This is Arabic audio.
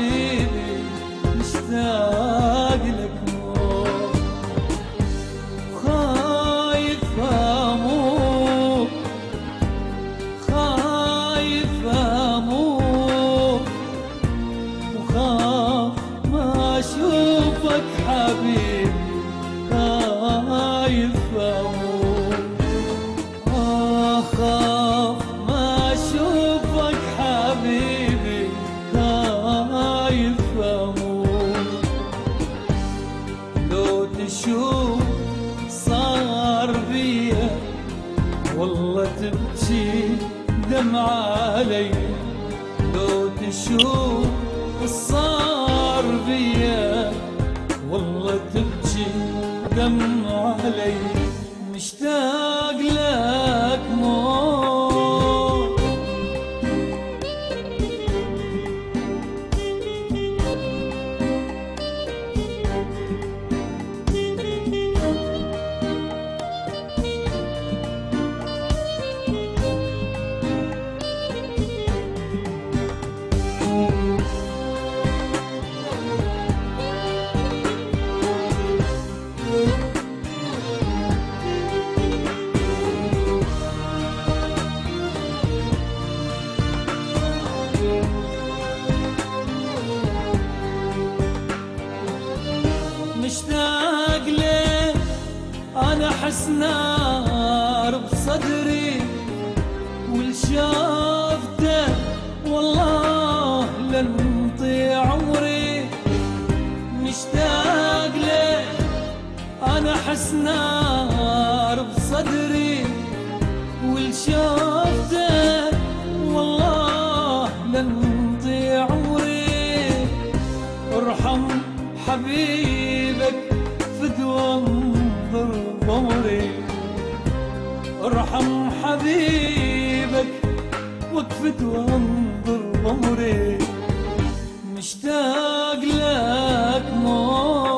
حبيبي مشتاق لك موت، خايف اموت خايف اموت، وخاف ما اشوفك حبيبي خايف اموت، خاف ما اشوفك حبيبي خايف اموت، لو تشوف صار بيا والله تبكي دمع علي، لو تشوف صار بيا والله تبكي دمع علي، مشتاق لك موت. مشتاق ليه انا احس نار بصدري، والشافته والله لن طيع عمري، مشتاق ليه انا احس نار بصدري، والشافته والله لن طيع عمري، ارحم حبيبك فدوى انظر ضمري، ارحم حبيبك وقفت وانظر ضمري، مشتاق لك موت.